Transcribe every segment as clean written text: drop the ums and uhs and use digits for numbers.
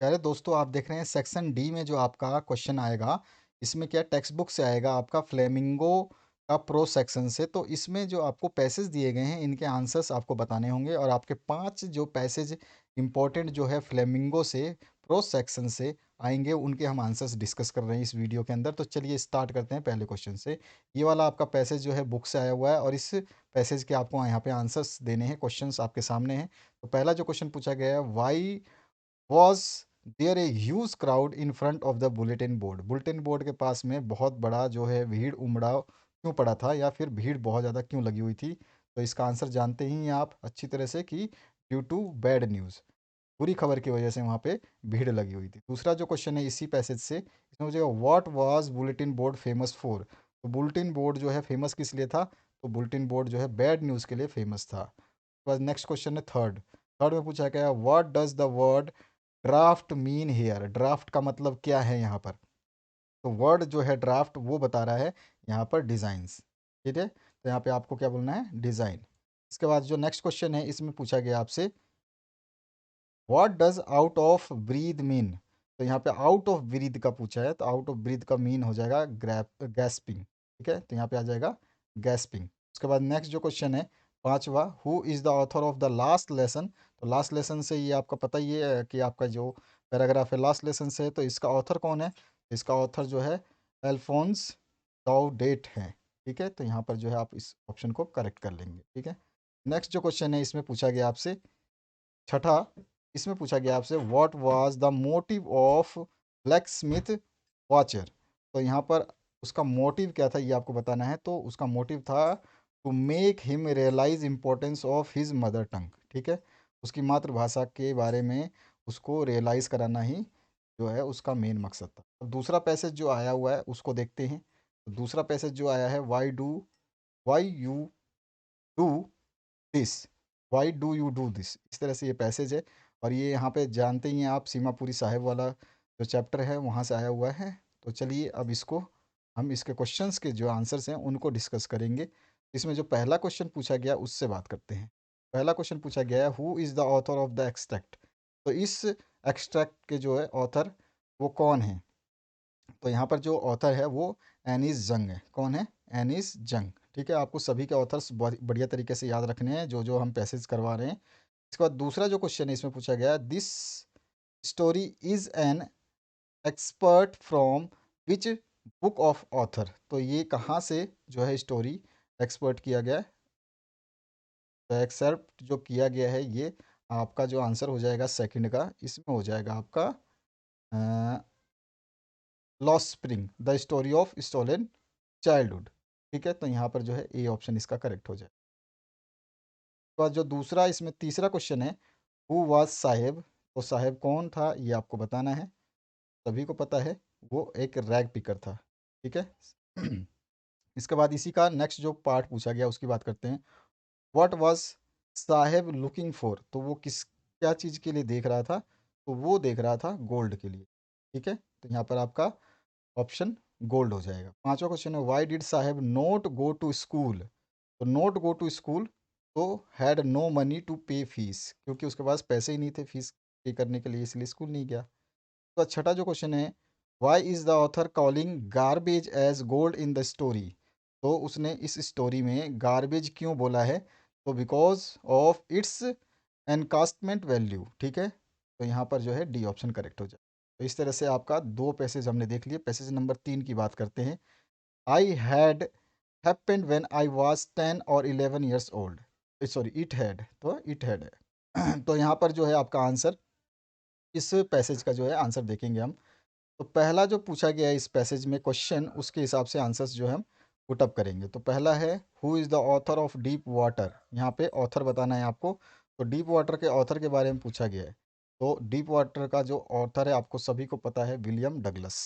प्यारे दोस्तों, आप देख रहे हैं सेक्शन डी में जो आपका क्वेश्चन आएगा, इसमें क्या टेक्स्ट बुक से आएगा आपका फ्लेमिंगो का प्रो सेक्शन से। तो इसमें जो आपको पैसेज दिए गए हैं, इनके आंसर्स आपको बताने होंगे और आपके 5 जो पैसेज इंपॉर्टेंट जो है फ्लेमिंगो से प्रो सेक्शन से आएंगे, उनके हम आंसर्स डिस्कस कर रहे हैं इस वीडियो के अंदर। तो चलिए स्टार्ट करते हैं पहले क्वेश्चन से। ये वाला आपका पैसेज जो है बुक से आया हुआ है और इस पैसेज के आपको यहाँ पे आंसर्स देने हैं। क्वेश्चंस आपके सामने हैं। तो पहला जो क्वेश्चन पूछा गया है, why was there a huge crowd in front of the bulletin board. Bulletin board के पास में बहुत बड़ा जो है भीड़ उमड़ा क्यों पड़ा था, या फिर भीड़ बहुत ज़्यादा क्यों लगी हुई थी। तो इसका आंसर जानते ही हैं आप अच्छी तरह से कि ड्यू टू बैड न्यूज़, बुरी खबर की वजह से वहाँ पे भीड़ लगी हुई थी। दूसरा जो क्वेश्चन है इसी पैसेज से, इसमें मुझे what was bulletin board famous for. तो बुलेटिन बोर्ड जो है फेमस किस लिए था, तो बुलेटिन बोर्ड जो है बैड न्यूज़ के लिए फेमस था। बस नेक्स्ट क्वेश्चन है थर्ड। थर्ड में पूछा गया what does the word draft mean here. Draft का मतलब क्या है यहाँ पर, तो वर्ड जो है ड्राफ्ट वो बता रहा है यहाँ पर डिज़ाइंस। ठीक है, तो यहाँ पे आपको क्या बोलना है, डिज़ाइन। इसके बाद जो नेक्स्ट क्वेश्चन है इसमें पूछा गया आपसे what does out of breathe mean. तो यहाँ पे आउट ऑफ ब्रीद का पूछा है, तो आउट ऑफ ब्रीद का मीन हो जाएगा गैस्पिंग। ठीक है, तो यहाँ पे आ जाएगा गैस्पिंग। उसके बाद नेक्स्ट जो क्वेश्चन है पांचवा, who is the author of the last lesson. तो लास्ट लेसन से ये आपका पता ही है कि आपका जो पैराग्राफ है लास्ट लेसन से, तो इसका ऑथर कौन है, इसका ऑथर जो है एल्फोंस डेट है। ठीक है, तो यहाँ पर जो है आप इस ऑप्शन को करेक्ट कर लेंगे। ठीक है, नेक्स्ट जो क्वेश्चन है इसमें पूछा गया आपसे छठा, इसमें पूछा गया आपसे what was the motive of black Smith watcher. तो यहाँ पर उसका मोटिव क्या था ये आपको बताना है। तो उसका मोटिव था to make him realise importance of his mother tongue. ठीक है, उसकी मातृभाषा के बारे में उसको रियलाइज़ कराना ही जो है उसका मेन मकसद था। अब दूसरा पैसेज जो आया हुआ है उसको देखते हैं। तो दूसरा पैसेज जो आया है why you do this, why do you do this, इस तरह से ये पैसेज है। और ये यहाँ पे जानते ही हैं आप, सीमापुरी साहिब वाला जो चैप्टर है वहाँ से आया हुआ है। तो चलिए अब इसको हम इसके क्वेश्चंस के जो आंसर्स हैं उनको डिस्कस करेंगे। इसमें जो पहला क्वेश्चन पूछा गया उससे बात करते हैं। पहला क्वेश्चन पूछा गया है who is the author of the extract. तो इस एक्सट्रैक्ट के जो है ऑथर वो कौन है। तो यहाँ पर जो ऑथर है वो एनिस जंग है। कौन है, एनिस जंग। ठीक है, आपको सभी के ऑथर्स बढ़िया तरीके से याद रखने हैं जो जो हम पैसेज करवा रहे हैं। इसके बाद दूसरा जो क्वेश्चन है इसमें पूछा गया है this story is an expert from which book of author. तो ये कहाँ से जो है स्टोरी एक्सपर्ट किया गया है। तो एक्सेप्ट जो किया गया है ये आपका जो आंसर हो जाएगा सेकंड का, इसमें हो जाएगा आपका lost spring the story of stolen childhood. ठीक है, तो यहाँ पर जो है ए ऑप्शन इसका करेक्ट हो जाए। तो जो दूसरा इसमें तीसरा क्वेश्चन है हु वाज साहेब। तो साहेब कौन था ये आपको बताना है। सभी को पता है वो एक रैग पिकर था। ठीक है इसके बाद इसी का नेक्स्ट जो पार्ट पूछा गया उसकी बात करते हैं। What was Saheb looking for. तो वो किस क्या चीज़ के लिए देख रहा था, तो वो देख रहा था गोल्ड के लिए। ठीक है, तो यहाँ पर आपका ऑप्शन गोल्ड हो जाएगा। पांचवा क्वेश्चन है why did Saheb not go to school. तो नॉट गो टू स्कूल, तो had no money to pay fees, क्योंकि उसके पास पैसे ही नहीं थे फीस पे करने के लिए, इसलिए स्कूल नहीं गया। तो छठा जो क्वेश्चन है why is the author calling garbage as gold in the story. तो उसने इस स्टोरी में गार्बेज क्यों बोला है, तो बिकॉज ऑफ इट्स एनकास्टमेंट वैल्यू। ठीक है, तो यहाँ पर जो है डी ऑप्शन करेक्ट हो जाए। तो इस तरह से आपका दो पैसेज हमने देख लिए। पैसेज नंबर 3 की बात करते हैं। I had happened when I was 10 और 11 years old. Sorry it had, तो इट हैड है तो यहाँ पर जो है आपका आंसर, इस पैसेज का जो है आंसर देखेंगे हम। तो पहला जो पूछा गया है इस पैसेज में क्वेश्चन, उसके हिसाब से आंसर्स जो है हम पुटअप करेंगे। तो पहला है who is the author of deep water. यहाँ पे ऑथर बताना है आपको। तो डीप वाटर के ऑथर के बारे में पूछा गया है। तो डीप वाटर का जो ऑथर है आपको सभी को पता है, विलियम डगलस।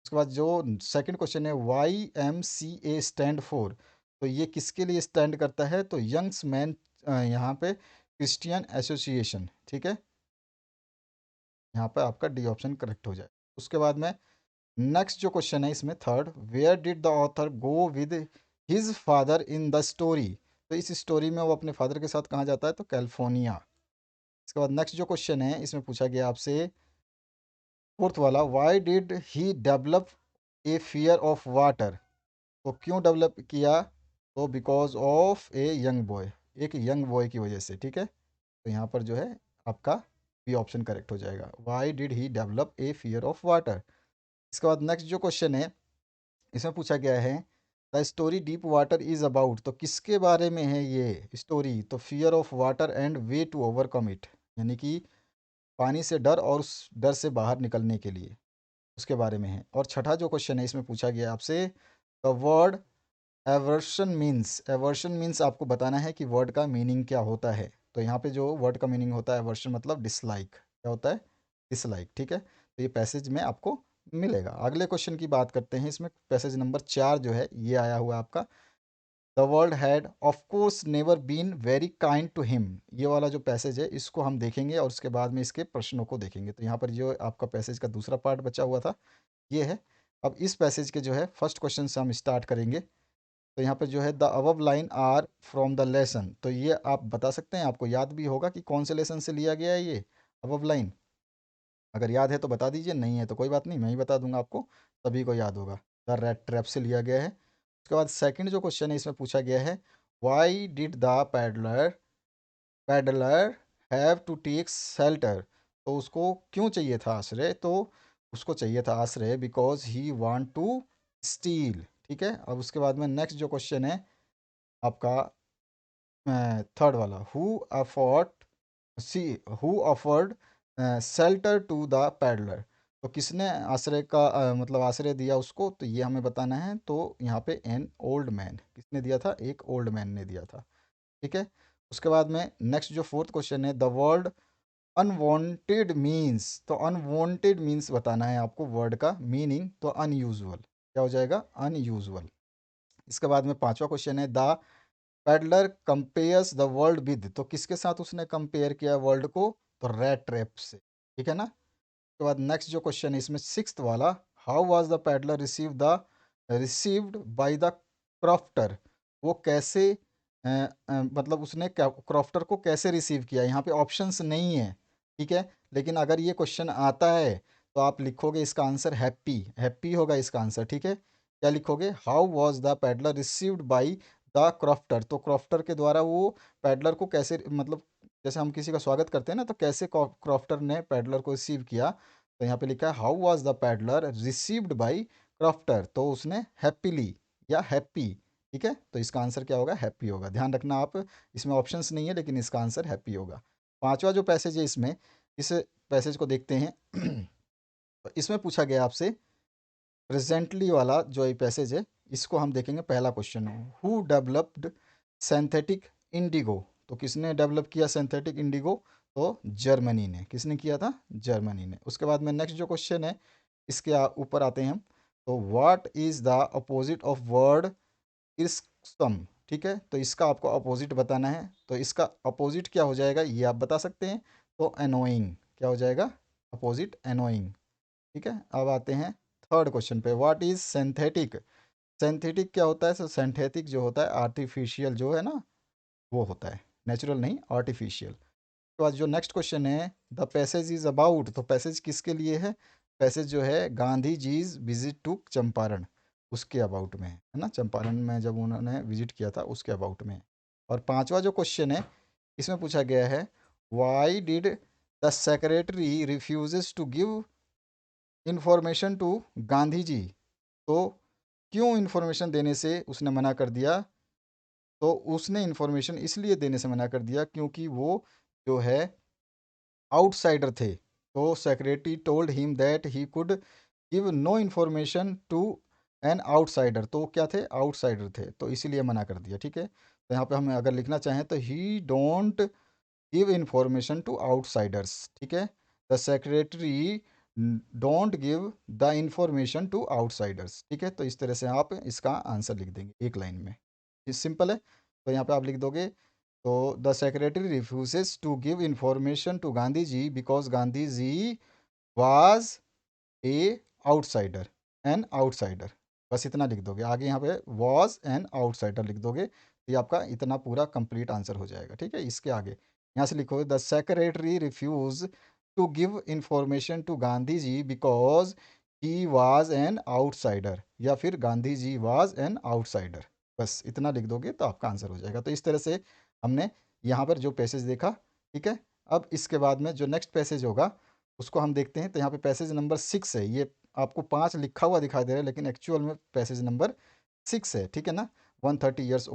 उसके बाद जो सेकंड क्वेश्चन है YMCA स्टैंड फॉर। तो ये किसके लिए स्टैंड करता है, तो यंग्स मैन यहाँ पे क्रिश्चियन एसोसिएशन। ठीक है, यहाँ पर आपका डी ऑप्शन करेक्ट हो जाए। उसके बाद में नेक्स्ट जो क्वेश्चन है इसमें third, where did the author go with his father in the story. तो इस स्टोरी में वो अपने फादर के साथ कहाँ जाता है, तो कैलिफोर्निया। इसके बाद नेक्स्ट जो क्वेश्चन है इसमें पूछा गया आपसे फोर्थ वाला, why did he develop a fear of water, तो क्यों डेवलप किया, तो because of a young boy, एक यंग बॉय की वजह से, ठीक है। तो यहाँ पर जो है आपका बी ऑप्शन करेक्ट हो जाएगा, why did he develop a fear of water. इसके बाद नेक्स्ट जो क्वेश्चन है, इसमें पूछा गया है the story deep water is about, तो किसके बारे में है ये स्टोरी, तो fear of water and way to overcome it, यानी कि पानी से डर और उस डर से बाहर निकलने के लिए, उसके बारे में है। और छठा जो क्वेश्चन है, इसमें पूछा गया आपसे द वर्ड एवर्शन मीन्स आपको बताना है कि वर्ड का मीनिंग क्या होता है। तो यहाँ पे जो वर्ड का मीनिंग होता है एवर्शन मतलब डिसलाइक, क्या होता है, डिसलाइक, ठीक है। तो ये पैसेज में आपको मिलेगा। अगले क्वेश्चन की बात करते हैं, इसमें पैसेज नंबर 4 जो है ये आया हुआ है आपका, the world had of course never been very kind to him, ये वाला जो पैसेज है इसको हम देखेंगे और उसके बाद में इसके प्रश्नों को देखेंगे। तो यहाँ पर जो आपका पैसेज का दूसरा पार्ट बचा हुआ था ये है। अब इस पैसेज के जो है फर्स्ट क्वेश्चन से हम स्टार्ट करेंगे। तो यहाँ पे जो है the above line are from the lesson, तो ये आप बता सकते हैं, आपको याद भी होगा कि कौन से लेसन से लिया गया है ये अबव लाइन, अगर याद है तो बता दीजिए, नहीं है तो कोई बात नहीं, मैं ही बता दूंगा आपको, सभी को याद होगा। द रेड ट्रैप से लिया गया है। उसके बाद सेकंड जो क्वेश्चन है इसमें पूछा गया है why did the peddler have to take shelter, तो उसको क्यों चाहिए था आश्रय, तो उसको चाहिए था आश्रय because he want to steal, ठीक है। अब उसके बाद में नेक्स्ट जो क्वेश्चन है आपका थर्ड वाला, C who afford shelter to the peddler, तो किसने आश्रय का मतलब आश्रय दिया उसको, तो ये हमें बताना है। तो यहाँ पे एन ओल्ड मैन, किसने दिया था, एक ओल्ड मैन ने दिया था, ठीक है। उसके बाद में नेक्स्ट जो फोर्थ क्वेश्चन है द वर्ड अनवांटेड मीन्स, तो अनवांटेड मीन्स बताना है आपको वर्ड का मीनिंग, तो अनयूजुअल, क्या हो जाएगा, अनयूजुअल। इसके बाद में पांचवा क्वेश्चन है the peddler compares the world with, तो किसके साथ उसने कंपेयर किया वर्ल्ड को, तो रेड ट्रैप से, ठीक है ना। उसके बाद नेक्स्ट जो क्वेश्चन है इसमें सिक्स्थ वाला, how was the peddler received by the crofter, वो कैसे मतलब उसने क्रॉफ्टर को कैसे रिसीव किया, यहाँ पे ऑप्शंस नहीं है, ठीक है। लेकिन अगर ये क्वेश्चन आता है तो आप लिखोगे इसका आंसर हैप्पी, हैप्पी होगा इसका आंसर, ठीक है। क्या लिखोगे, how was the peddler received by the crofter, तो क्रॉफ्टर के द्वारा वो पैडलर को कैसे, मतलब जैसे हम किसी का स्वागत करते हैं ना, तो कैसे क्रॉफ्टर ने पैडलर को रिसीव किया, तो यहाँ पे लिखा है how was the peddler received by crofter, तो उसने हैप्पीली या हैप्पी, ठीक है। तो इसका आंसर क्या होगा, हैप्पी होगा, ध्यान रखना आप, इसमें ऑप्शंस नहीं है लेकिन इसका आंसर हैप्पी होगा। पांचवा जो पैसेज है इसमें, इस पैसेज को देखते हैं तो इसमें पूछा गया आपसे प्रेजेंटली वाला जो ये पैसेज है इसको हम देखेंगे। पहला question, who developed synthetic Indigo, तो किसने डेवलप किया सिंथेटिक इंडिगो, तो जर्मनी ने, किसने किया था, जर्मनी ने। उसके बाद में नेक्स्ट जो क्वेश्चन है इसके ऊपर आते हैं हम, तो what is the opposite of word इर्सम, ठीक है। तो इसका आपको अपोजिट बताना है, तो इसका अपोजिट क्या हो जाएगा ये आप बता सकते हैं, तो एनोइंग, क्या हो जाएगा, अपोजिट एनोइंग, ठीक है। अब आते हैं थर्ड क्वेश्चन पे, व्हाट इज सिंथेटिक, सिंथेटिक क्या होता है, सो सिंथेटिक जो होता है आर्टिफिशियल जो है ना, वो होता है, नेचुरल नहीं, आर्टिफिशियल। तो आज जो नेक्स्ट क्वेश्चन है द पैसेज इज अबाउट, तो पैसेज किसके लिए है, पैसेज जो है गांधी जीज विजिट टू चंपारण, उसके अबाउट में है ना, चंपारण में जब उन्होंने विजिट किया था उसके अबाउट में। और पांचवा जो क्वेश्चन है इसमें पूछा गया है why did the secretary refuses to give information to Gandhi ji, तो क्यों इन्फॉर्मेशन देने से उसने मना कर दिया, तो उसने इन्फॉर्मेशन इसलिए देने से मना कर दिया क्योंकि वो जो है आउटसाइडर थे, तो secretary told him that he could give no information to an outsider, तो वो क्या थे, आउटसाइडर थे, तो इसीलिए मना कर दिया, ठीक है। तो यहाँ पे हम अगर लिखना चाहें तो he don't give information to outsiders, ठीक है। The secretary don't give the information to outsiders, ठीक है। तो इस तरह से आप इसका आंसर लिख देंगे एक लाइन में, ये सिंपल है। तो यहाँ पे आप लिख दोगे, तो the secretary refuses to give information to Gandhi ji because Gandhi ji was a outsider, an outsider, बस इतना लिख दोगे। आगे यहाँ पे वॉज एन आउटसाइडर लिख दोगे, तो ये आपका इतना पूरा कंप्लीट आंसर हो जाएगा, ठीक है। इसके आगे यहाँ से लिखोगे the secretary refuse to give information to Gandhi ji because he was an outsider, या फिर Gandhi ji was an outsider. बस इतना लिख दोगे तो आपका आंसर हो जाएगा। तो इस तरह से हमने यहाँ पर जो पैसेज देखा, ठीक है। अब इसके बाद में जो नेक्स्ट पैसेज होगा उसको हम देखते हैं। तो यहाँ पे पैसेज नंबर 6 है, ये आपको 5 लिखा हुआ दिखाई दे रहा है लेकिन एक्चुअल में पैसेज नंबर 6 है, ठीक है ना, 130 ईयर्स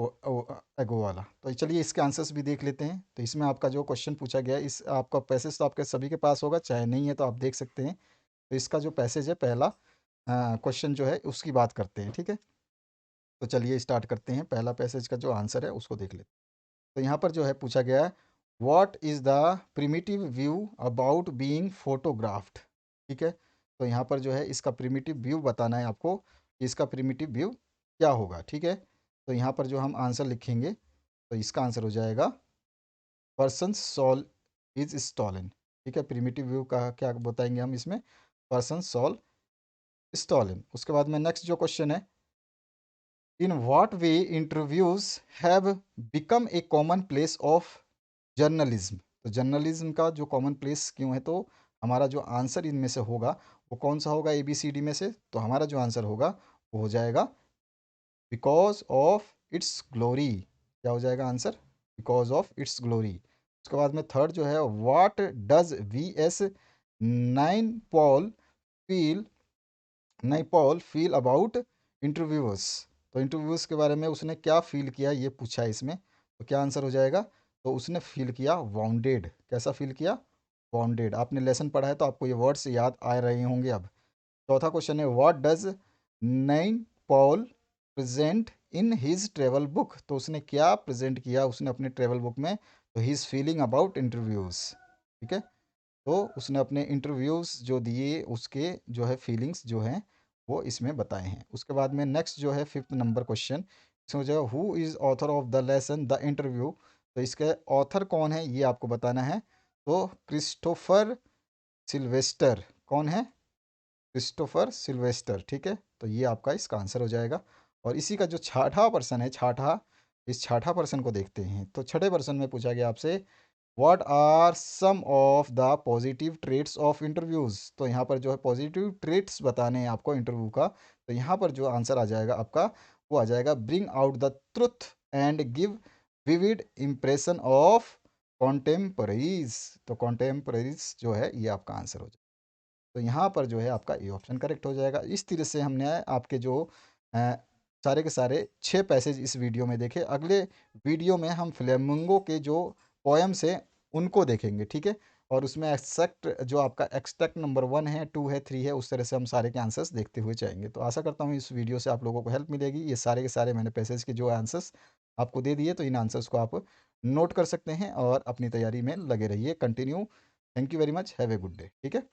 एगो वाला। तो चलिए इसके आंसर्स भी देख लेते हैं। तो इसमें आपका जो क्वेश्चन पूछा गया है, इस आपका पैसेज तो आपके सभी के पास होगा, चाहे नहीं है तो आप देख सकते हैं। तो इसका जो पैसेज है, पहला क्वेश्चन जो है उसकी बात करते हैं, ठीक है। तो चलिए स्टार्ट करते हैं, पहला पैसेज का जो आंसर है उसको देख लेते हैं। तो यहाँ पर जो है पूछा गया है, what is the primitive view about being photographed, ठीक है। तो यहाँ पर जो है इसका प्रिमिटिव व्यू बताना है आपको कि इसका प्रिमिटिव व्यू क्या होगा, ठीक है। तो यहाँ पर जो हम आंसर लिखेंगे तो इसका आंसर हो जाएगा पर्सन सॉल इज स्टॉलन, ठीक है। प्रिमिटिव व्यू का क्या बताएंगे हम इसमें, पर्सन सॉल स्टॉलन। उसके बाद में नेक्स्ट जो क्वेश्चन है, in what way interviews have become a common place of journalism. तो जर्नलिज्म का जो कॉमन प्लेस क्यों है, तो हमारा जो आंसर इनमें से होगा वो कौन सा होगा, ए बी सी डी में से। तो हमारा जो आंसर होगा वो हो जाएगा बिकॉज ऑफ इट्स ग्लोरी। क्या हो जाएगा answer, because of its glory. उसके बाद में थर्ड जो है, what does V S nine Paul feel Naipaul feel about interviewers. तो इंटरव्यूअर्स के बारे में उसने क्या फील किया ये पूछा है इसमें। तो क्या आंसर हो जाएगा, तो उसने फील किया वाउंडेड। कैसा फील किया, वाउंडेड। आपने लेसन पढ़ा है तो आपको ये वर्ड्स याद आ रहे होंगे अब। चौथा क्वेश्चन है, what does nine Paul present in his travel book. तो उसने क्या प्रेजेंट किया उसने अपने ट्रेवल बुक में, तो he is feeling about interviews, ठीक है। तो उसने अपने इंटरव्यूज़ जो दिए उसके जो है फीलिंग्स जो हैं वो इसमें बताए हैं। उसके बाद में नेक्स्ट जो है फिफ्थ नंबर क्वेश्चन, इसमें जो है who is author of the lesson the interview. तो इसके ऑथर कौन है ये आपको बताना है। तो क्रिस्टोफर सिल्वेस्टर, कौन है, क्रिस्टोफर सिल्वेस्टर, ठीक है। तो ये आपका इसका आंसर हो जाएगा। और इसी का जो छठा पर्सन है, छठा, इस छठा पर्सन को देखते हैं। तो छठे पर्सन में पूछा गया आपसे, what are some of the positive traits of interviews. तो यहाँ पर जो है पॉजिटिव ट्रेट्स बताने हैं आपको इंटरव्यू का। तो यहाँ पर जो आंसर आ जाएगा आपका वो आ जाएगा, bring out the truth and give vivid impression of contemporaries. तो कॉन्टेम्पररीज जो है ये आपका आंसर हो जाएगा। तो यहाँ पर जो है आपका ए ऑप्शन करेक्ट हो जाएगा। इस तरह से हमने आपके जो अ, सारे के सारे 6 पैसेज इस वीडियो में देखे। अगले वीडियो में हम फ्लेमिंगो के जो पोएम्स हैं उनको देखेंगे, ठीक है। और उसमें एक्सट्रैक्ट जो आपका एक्सट्रैक्ट नंबर 1 है, 2 है, 3 है, उस तरह से हम सारे के आंसर्स देखते हुए जाएंगे। तो आशा करता हूँ इस वीडियो से आप लोगों को हेल्प मिलेगी। ये सारे के सारे मैंने पैसेज के जो आंसर्स आपको दे दिए, तो इन आंसर्स को आप नोट कर सकते हैं और अपनी तैयारी में लगे रहिए continue. Thank you very much, have a good day, ठीक है।